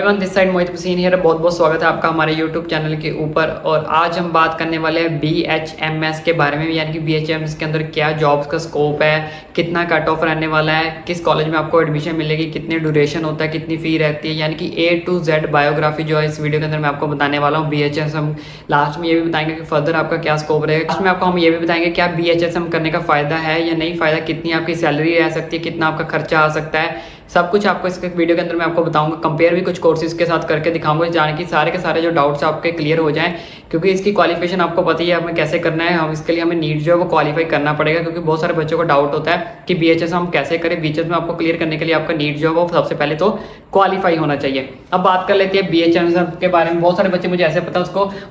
Everyone, this side Mohit Hussain here. बहुत बहुत स्वागत है आपका हमारे यूट्यूब चैनल के ऊपर। और आज हम बात करने वाले हैं BHMS के बारे में, यानी कि BHMS के अंदर क्या जॉब्स का स्कोप है, कितना कट ऑफ रहने वाला है, किस कॉलेज में आपको एडमिशन मिलेगी, कितने ड्यूरेशन होता है, कितनी फ़ी रहती है, यानी कि A to Z बायोग्राफी जो है इस वीडियो के अंदर मैं आपको बताने वाला हूँ। BHMS हम लास्ट में ये भी बताएंगे कि फर्दर आपका क्या स्कोप रहेगा। लास्ट में आपको हम ये भी बताएंगे क्या BHMS करने का फ़ायदा है या नहीं फ़ायदा, कितनी आपकी सैलरी रह सकती है, कितना आपका खर्चा आ सकता है, सब कुछ आपको इस वीडियो के अंदर मैं आपको बताऊंगा। कंपेयर भी कुछ कोर्सेज के साथ करके दिखाऊंगा, जाने कि सारे के सारे जो डाउट्स आपके क्लियर हो जाएं, क्योंकि इसकी क्वालिफिकेशन आपको पता ही है हमें कैसे करना है। हम इसके लिए हमें नीट जो है वो क्वालिफाई करना पड़ेगा, क्योंकि बहुत सारे बच्चों को डाउट होता है कि BHS हम कैसे करें। BHS में आपको क्लियर करने के लिए आपका नीट जो है वो सबसे पहले तो क्वालिफाई होना चाहिए। अब बात कर लेते हैं BHMS के बारे में। बहुत सारे बच्चे मुझे ऐसे पता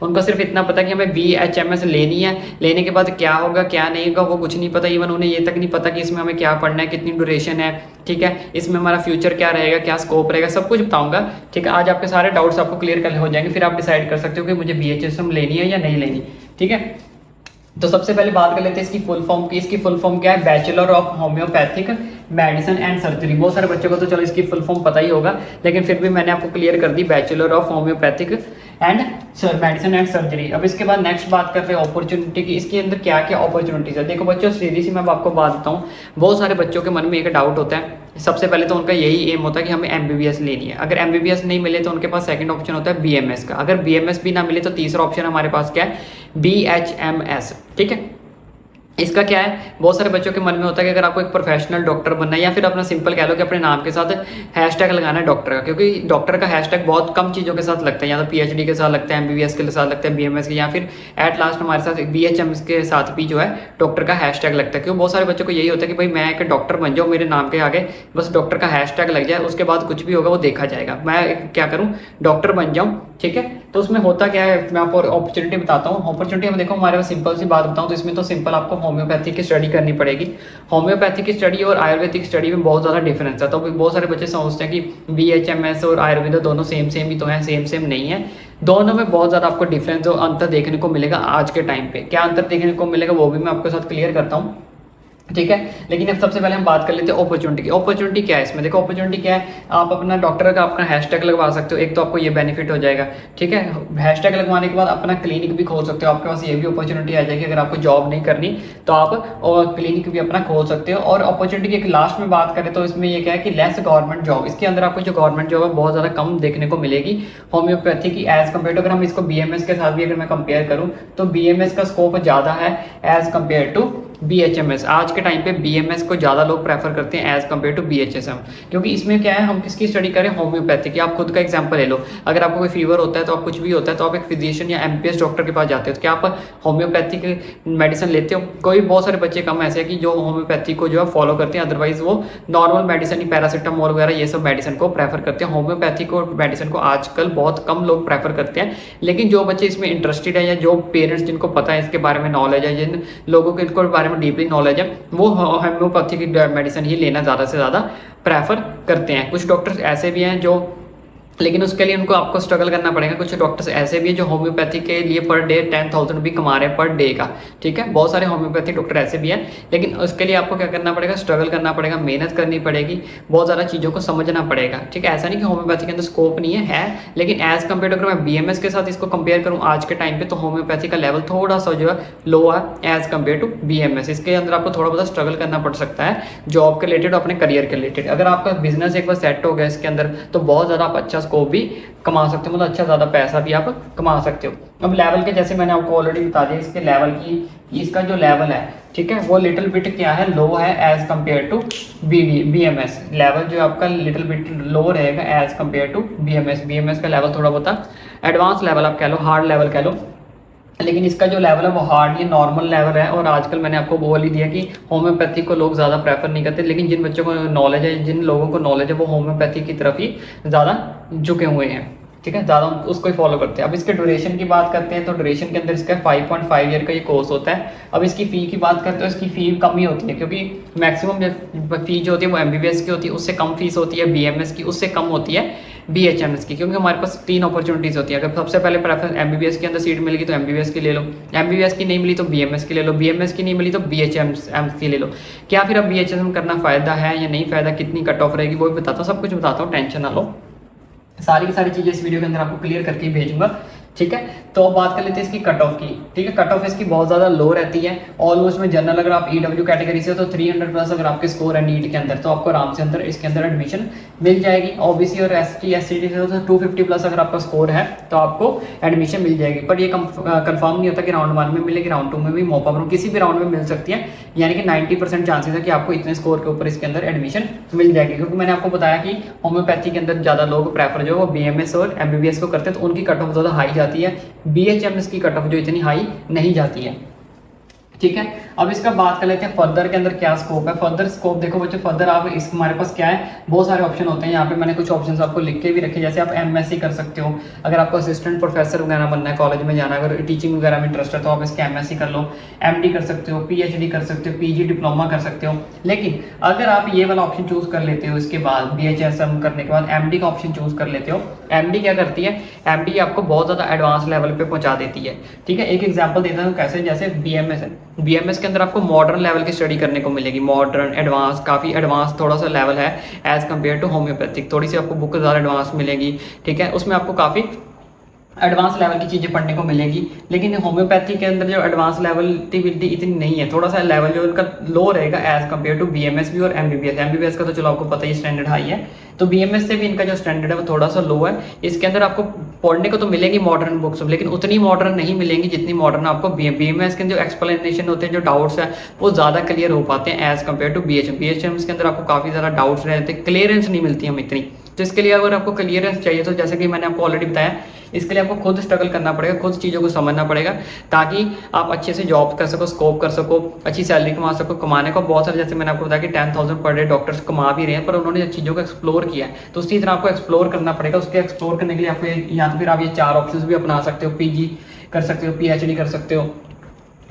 उनको सिर्फ इतना पता कि हमें BHMS लेनी है, लेने के बाद क्या होगा क्या नहीं होगा वो कुछ नहीं पता। इवन उन्हें ये तक नहीं पता कि इसमें हमें क्या पढ़ना है, कितनी ड्यूरेशन है, ठीक है, इसमें हमारा फ्यूचर क्या रहेगा, क्या स्कोप रहेगा, सब कुछ बताऊंगा। ठीक है, आज आपके सारे डाउट्स आपको क्लियर कर हो जाएंगे, फिर आप डिसाइड कर सकते हो कि मुझे BHS लेनी है या नहीं लेनी। ठीक है, तो सबसे पहले बात कर लेते हैं इसकी फुल फॉर्म की। इसकी फुल फॉर्म क्या है? Bachelor of homeopathic medicine and surgery. बहुत सारे बच्चों को तो चलो इसकी फुल फॉर्म पता ही होगा, लेकिन फिर भी मैंने आपको क्लियर कर दी, bachelor of homeopathic and medicine and surgery. अब इसके बाद नेक्स्ट बात करते हैं अपॉर्चुनिटी की। इसके अंदर क्या क्या अपॉर्चुनिटीज है। देखो बच्चों, सीधी सी मैं आपको बात बताऊँ, बहुत सारे बच्चों के मन में एक डाउट होता है। सबसे पहले तो उनका यही एम होता है कि हमें MBBS लेनी है। अगर MBBS नहीं मिले तो उनके पास सेकंड ऑप्शन होता है BMS का। अगर BMS भी ना मिले तो तीसरा ऑप्शन हमारे पास क्या है? BHMS। ठीक है, इसका क्या है, बहुत सारे बच्चों के मन में होता है कि अगर आपको एक प्रोफेशनल डॉक्टर बनना है, या फिर अपना सिंपल कह लो कि अपने नाम के साथ हैशटैग लगाना है डॉक्टर का, क्योंकि डॉक्टर का हैशटैग बहुत कम चीज़ों के साथ लगता है। या तो PhD के साथ लगता है, MBBS के साथ लगता है, BMS के, या फिर एट लास्ट हमारे साथ BHMS के साथ भी जो है डॉक्टर का हैशटैग लगता है। क्योंकि बहुत सारे बच्चों को यही होता है कि भाई मैं एक डॉक्टर बन जाऊँ, मेरे नाम के आगे बस डॉक्टर का हैशटैग लग जाए, उसके बाद कुछ भी होगा वो देखा जाएगा, मैं क्या करूँ, डॉक्टर बन जाऊँ। ठीक है, तो उसमें होता क्या है, मैं आपको अपॉर्चुनिटी बताता हूँ। अपॉर्चुनिटी हम देखो, हमारे पास सिंपल सी बात बताऊँ तो इसमें तो सिंपल आपको होम्योपैथी की स्टडी करनी पड़ेगी। होम्योपैथी की स्टडी और आयुर्वेदिक स्टडी में बहुत ज़्यादा डिफरेंस है। तो बहुत सारे बच्चे सोचते हैं कि BHMS और आयुर्वेद दोनों सेम सेम ही तो हैं। सेम नहीं है, दोनों में बहुत ज़्यादा आपको डिफरेंस और अंतर देखने को मिलेगा। आज के टाइम पे क्या अंतर देखने को मिलेगा वो भी मैं आपके साथ क्लियर करता हूँ। ठीक है, लेकिन अब सबसे पहले हम बात कर लेते हैं अपॉर्चुनिटी की। अपॉर्चुनिटी क्या है इसमें? देखो अपॉर्चुनिटी क्या है, आप अपना डॉक्टर का अपना हैशटैग लगवा सकते हो, एक तो आपको ये बेनिफिट हो जाएगा। ठीक है, हैशटैग लगवाने के बाद अपना क्लिनिक भी खोल सकते हो, आपके पास ये भी अपॉर्चुनिटी आ जाएगी। अगर आपको जॉब नहीं करनी तो आप और क्लिनिक भी अपना खोल सकते हो। और अपॉर्चुनिटी की एक लास्ट में बात करें तो इसमें ये क्या है कि लेस गवर्नमेंट जॉब, इसके अंदर आपको जो गवर्नमेंट जॉब है बहुत ज़्यादा कम देखने को मिलेगी होम्योपैथी की एज कम्पेयर टू। अगर हम इसको BMS के साथ भी अगर मैं कंपेयर करूँ तो BMS का स्कोप ज़्यादा है एज कम्पेयर टू BHMS। आज के टाइम पे BMS को ज़्यादा लोग प्रेफर करते हैं एज कम्पेयर टू BHSM, क्योंकि इसमें क्या है, हम किसकी स्टडी करें, होम्योपैथी की। आप खुद का एग्जांपल ले लो, अगर आपको कोई फीवर होता है तो आप कुछ भी होता है तो आप एक फिजिशियन या MPS डॉक्टर के पास जाते हो, तो क्या आप होम्योपैथी की मेडिसिन लेते हो? कोई बहुत सारे बच्चे कम ऐसे हैं कि जो होम्योपैथी को जो है फॉलो करते हैं, अदरवाइज वो नॉर्मल मेडिसिन ही पैरासीटामोल वगैरह ये सब मेडिसिन को प्रेफर करते हैं। होम्योपैथी को मेडिसिन को आजकल बहुत कम लोग प्रेफर करते हैं। लेकिन जो बच्चे इसमें इंटरेस्टेड है, या जो पेरेंट्स जिनको पता है इसके बारे में नॉलेज है, जिन लोगों को इनको बारे में डीपली नॉलेज है, वो होम्योपैथी की मेडिसिन ही लेना ज़्यादा से ज़्यादा प्रेफर करते हैं। कुछ डॉक्टर्स ऐसे भी हैं जो, लेकिन उसके लिए उनको आपको स्ट्रगल करना पड़ेगा। कुछ डॉक्टर्स ऐसे भी हैं जो होम्योपैथी के लिए पर डे 10,000 भी कमा रहे हैं पर डे का। ठीक है, बहुत सारे होम्योपैथी डॉक्टर ऐसे भी हैं, लेकिन उसके लिए आपको क्या करना पड़ेगा, स्ट्रगल करना पड़ेगा, मेहनत करनी पड़ेगी, बहुत ज़्यादा चीज़ों को समझना पड़ेगा। ठीक है, ऐसा नहीं कि होम्योपैथी के अंदर स्कोप नहीं है, लेकिन एज कम्पेयर अगर मैं BMS के साथ इसको कंपेयर करूँ आज के टाइम पर, तो होम्योपैथी का लेवल थोड़ा सा जो है लो है एज कम्पेयर टू BMS। इसके अंदर आपको थोड़ा बहुत स्ट्रगल करना पड़ सकता है, जॉब के रिलेटेड, अपने करियर के रिलेटेड। अगर आपका बिजनेस एक बार सेट हो गया इसके अंदर तो बहुत ज़्यादा आप अच्छा स्कोप भी कमा सकते हो, मतलब अच्छा ज़्यादा पैसा भी आप कमा सकते हो। अब लेवल के जैसे मैंने आपको ऑलरेडी बता दिया, इसके लेवल की, इसका जो लेवल है, ठीक है, वो लिटिल बिट क्या है, लो है as compare to BMS। Level जो आपका लिटिल बिट लो रहेगा एज कम्पेयर टू BMS का लेवल थोड़ा बहुत एडवांस लेवल आप कह लो, हार्ड लेवल कह लो, लेकिन इसका जो लेवल है वो हार्ड ये नॉर्मल लेवल है। और आजकल मैंने आपको बोल ही दिया कि होम्योपैथी को लोग ज़्यादा प्रेफर नहीं करते, लेकिन जिन बच्चों को नॉलेज है, जिन लोगों को नॉलेज है, वो होम्योपैथी की तरफ ही ज़्यादा झुके हुए हैं। ठीक है, ज़्यादा उसको ही फॉलो करते हैं। अब इसके ड्यूरेशन की बात करते हैं तो ड्यूरेशन के अंदर इसका 5.5 ईयर का ये कोर्स होता है। अब इसकी फ़ी की बात करते हैं, इसकी फ़ी कम ही होती है, क्योंकि मैक्सिमम फ़ी जो होती है वो MBBS की होती है, उससे कम फीस होती है BMS की, उससे कम होती है BHMS की। क्योंकि हमारे पास 3 अपॉर्चुनिटीज़ होती है। अगर सबसे पहले प्रेफरेंस MBBS के अंदर सीट मिलेगी तो MBBS की ले लो, MBBS की नहीं मिली तो BMS की ले लो, BMS की नहीं मिली तो BHMS की ले लो। क्या फिर अब BHMS करना फ़ायदा है या नहीं फ़ायदा, कितनी कट ऑफ रहेगी वो भी बताता हूँ, सब कुछ बताता हूँ, टेंशन ना लो। सारी की सारी चीज़ें इस वीडियो के अंदर आपको क्लियर करके ही भेजूंगा, ठीक है। तो अब बात कर लेते हैं इसकी कट ऑफ की, ठीक है। कट ऑफ इसकी बहुत ज़्यादा लो रहती है। ऑलमोस्ट में जनरल अगर आप ईडब्ल्यू कैटेगरी से हो तो 300 प्लस अगर आपके स्कोर है नीट के अंदर तो आपको आराम से अंदर इसके अंदर एडमिशन मिल जाएगी। ओबीसी और एसटी एससी से हो तो 250 प्लस अगर आपका स्कोर है तो आपको एडमिशन मिल जाएगी। पर ये कंफर्म नहीं होता कि राउंड 1 में मिलेगी, राउंड 2 में भी, मौका पर किसी भी राउंड में मिल सकती है। यानी कि 90% चांसेस है कि आपको इतने स्कोर के ऊपर इसके अंदर एडमिशन मिल जाएगी। क्योंकि मैंने आपको बताया कि होम्योपैथी के अंदर ज़्यादा लोग प्रेफर जो वो बीएमएस और एमबीबीएस को करते हैं, तो उनकी कट ऑफ ज़्यादा हाई जाती है। बीएचएमएस की कट ऑफ जो इतनी हाई नहीं जाती है, ठीक है। अब इसका बात कर लेते हैं फर्दर के अंदर क्या स्कोप है। फर्दर स्कोप देखो बच्चों, फर्दर आप इस हमारे पास क्या है, बहुत सारे ऑप्शन होते हैं। यहाँ पे मैंने कुछ ऑप्शंस आपको लिख के भी रखे, जैसे आप एमएससी कर सकते हो। अगर आपको असिस्टेंट प्रोफेसर वगैरह बनना है, कॉलेज में जाना, अगर टीचिंग वगैरह में इंटरेस्ट है तो आप इसके एमएससी कर लो। एमडी कर सकते हो, पीएचडी कर सकते हो, पीजी डिप्लोमा कर सकते हो। लेकिन अगर आप ये वाला ऑप्शन चूज कर लेते हो, इसके बाद बीएचएसएम करने के बाद एमडी का ऑप्शन चूज कर लेते हो, एमडी क्या करती है, एमडी आपको बहुत ज़्यादा एडवांस लेवल पे पहुंचा देती है, ठीक है। एक एग्जांपल देता हूँ कैसे, जैसे बीएमएस है, बीएमएस के अंदर आपको मॉडर्न लेवल की स्टडी करने को मिलेगी। मॉडर्न एडवांस, काफ़ी एडवांस थोड़ा सा लेवल है एज कम्पेयर टू होम्योपैथिक। थोड़ी सी आपको बुक ज़्यादा एडवांस मिलेगी, ठीक है। उसमें आपको काफ़ी एडवांस लेवल की चीज़ें पढ़ने को मिलेगी। लेकिन होम्योपैथी के अंदर जो एडवांस लेवलिटी इतनी नहीं है, थोड़ा सा लेवल जो उनका लो रहेगा एज कम्पेयर टू बीएमएस भी और एमबीबीएस। एमबीबीएस का तो चलो आपको पता ही स्टैंडर्ड हाई है, तो बीएमएस से भी इनका जो स्टैंडर्ड है वो थोड़ा सा लो है। इसके अंदर आपको पढ़ने को तो मिलेंगी मॉडर्न बुक्स, लेकिन उतनी मॉडर्न नहीं मिलेंगी जितनी मॉडर्न आपको बीएमएस के जो एक्सप्लेनेशन होते हैं, जो डाउट्स है वो ज़्यादा क्लियर हो पाते हैं as compare to BHM. BHM के अंदर आपको काफ़ी ज़्यादा डाउट्स रहते हैं, क्लियरेंस नहीं मिलती हम इतनी। तो इसके लिए अगर आपको क्लियरेंस चाहिए तो जैसे कि मैंने आपको ऑलरेडी बताया, इसके लिए आपको खुद स्ट्रगल करना पड़ेगा, खुद चीज़ों को समझना पड़ेगा, ताकि आप अच्छे से जॉब कर सको, स्कोप कर सको, अच्छी सैलरी कमा सको। कमाने को बहुत सारे, जैसे मैंने आपको बताया कि 10,000 पर डे डॉक्टर्स कमा भी रहे हैं, पर उन्होंने चीज़ों को एक्सप्लोर किया है। तो उसी तरह आपको एक्सप्लोर करना पड़ेगा। उसके एक्सप्लोर करने के लिए आपको या तो फिर आप ये 4 ऑप्शन भी अपना सकते हो, पीजी कर सकते हो, पीएचडी कर सकते हो।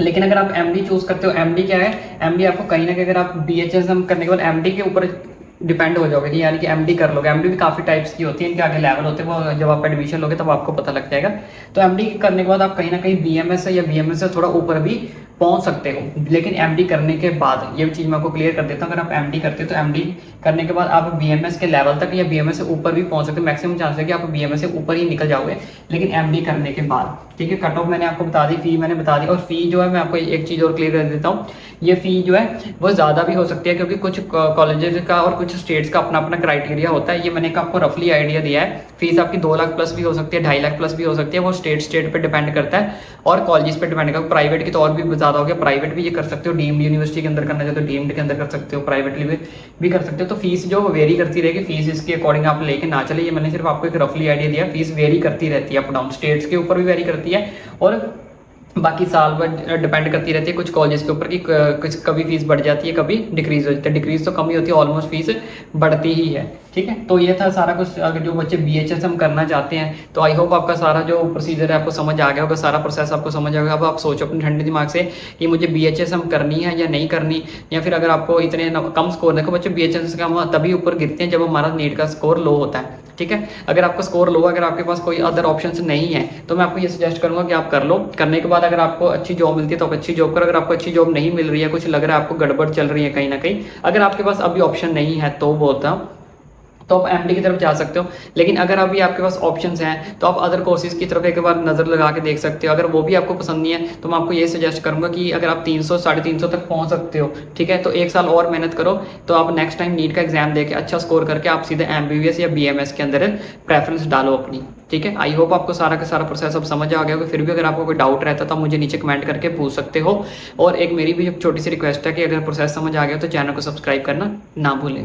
लेकिन अगर आप एमडी चूज करते हो, एमडी क्या है, एमडी आपको कहीं ना कहीं, अगर आप बीएचएसएम करने के बाद एमडी के ऊपर डिपेंड हो जाओगे कि यानी कि एमडी कर लोगे। एमडी भी काफ़ी टाइप्स की होती है, इनके आगे लेवल होते हैं, वो जब आप एडमिशन लोगे तब आपको पता लग जाएगा। तो एमडी करने के बाद आप कहीं ना कहीं बीएमएस या बीएमएस से थोड़ा ऊपर भी पहुंच सकते हो। लेकिन एमडी करने के बाद, ये चीज़ मैं आपको क्लियर कर देता हूँ, अगर आप एमडी करते हो तो एमडी करने के बाद आप बीएमएस के लेवल तक या बीएमएस से ऊपर भी पहुंच सकते हो। मैक्सिमम चांस है कि आप बीएमएस से ऊपर ही निकल जाओगे, लेकिन एमडी करने के बाद, ठीक है। कट ऑफ मैंने आपको बता दी, फी मैंने बता दी, और फी जो है मैं आपको एक चीज़ और क्लियर कर देता हूँ, ये फी जो है वो ज़्यादा भी हो सकती है, क्योंकि कुछ कॉलेजेस का और कुछ स्टेट्स का अपना अपना क्राइटेरिया होता है। ये मैंने आपको रफली आइडिया दिया है। फीस आपकी 2 लाख प्लस भी हो सकती है, 2.5 लाख प्लस भी हो सकती है, वो स्टेट पे डिपेंड करता है और कॉलेज पे डिपेंड करता है। प्राइवेट की तो और भी ज़्यादा हो गया, प्राइवेट भी ये कर सकते हो, डीम्ड यूनिवर्सिटी के अंदर करना चाहते हो डीम्ड के अंदर कर सकते हो, प्राइवेटली भी कर सकते हो। तो फीस जो वेरी करती रहेगी, फीस इसके अकॉर्डिंग आप लेके ना चले। ये मैंने सिर्फ आपको एक रफली आइडिया दिया, फीस वेरी करती रहती है अप डाउन, स्टेट्स के ऊपर भी वेरी करती है और बाकी साल भर डिपेंड करती रहती है कुछ कॉलेज के ऊपर कि कुछ कभी फीस बढ़ जाती है, कभी डिक्रीज हो जाती है। डिक्रीज तो कम ही होती है, ऑलमोस्ट फीस बढ़ती ही है, ठीक है। तो ये था सारा कुछ। अगर जो बच्चे बीएचएसएम करना चाहते हैं तो आई होप आपका सारा जो प्रोसीजर है आपको समझ आ गया होगा, सारा प्रोसेस आपको समझ आ गया। अब आप सोचो अपने ठंडे दिमाग से कि मुझे बीएचएसएम करनी है या नहीं करनी, या फिर अगर आपको इतने कम स्कोर, देखो बच्चे बीएचएसएम का तभी ऊपर गिरते हैं जब हमारा नीट का स्कोर लो होता है, ठीक है। अगर आपका स्कोर लो, अगर आपके पास कोई अदर ऑप्शंस नहीं है तो मैं आपको ये सजेस्ट करूंगा कि आप कर लो। करने के बाद अगर आपको अच्छी जॉब मिलती है तो आप अच्छी जॉब करो। अगर आपको अच्छी जॉब नहीं मिल रही है, कुछ लग रहा है आपको गड़बड़ चल रही है कहीं ना कहीं, अगर आपके पास अभी ऑप्शन नहीं है तो बोलता हूँ तो आप एमडी की तरफ जा सकते हो। लेकिन अगर अभी आपके पास ऑप्शंस हैं तो आप अदर कोर्सेज की तरफ एक बार नज़र लगा के देख सकते हो। अगर वो भी आपको पसंद नहीं है तो मैं आपको ये सजेस्ट करूंगा कि अगर आप 300 350 तक पहुंच सकते हो, ठीक है, तो 1 साल और मेहनत करो, तो आप नेक्स्ट टाइम नीट का एग्जाम देके अच्छा स्कोर करके आप सीधे एमबीबीएस या बीएमएस के अंदर प्रेफरेंस डालो अपनी, ठीक है। आई होप आपको सारा का सारा प्रोसेस अब समझ आ गया होगा। फिर भी अगर आपको कोई डाउट रहता तो आप मुझे नीचे कमेंट करके पूछ सकते हो। और एक मेरी भी छोटी सी रिक्वेस्ट है कि अगर प्रोसेस समझ आ गया तो चैनल को सब्सक्राइब करना ना भूलें।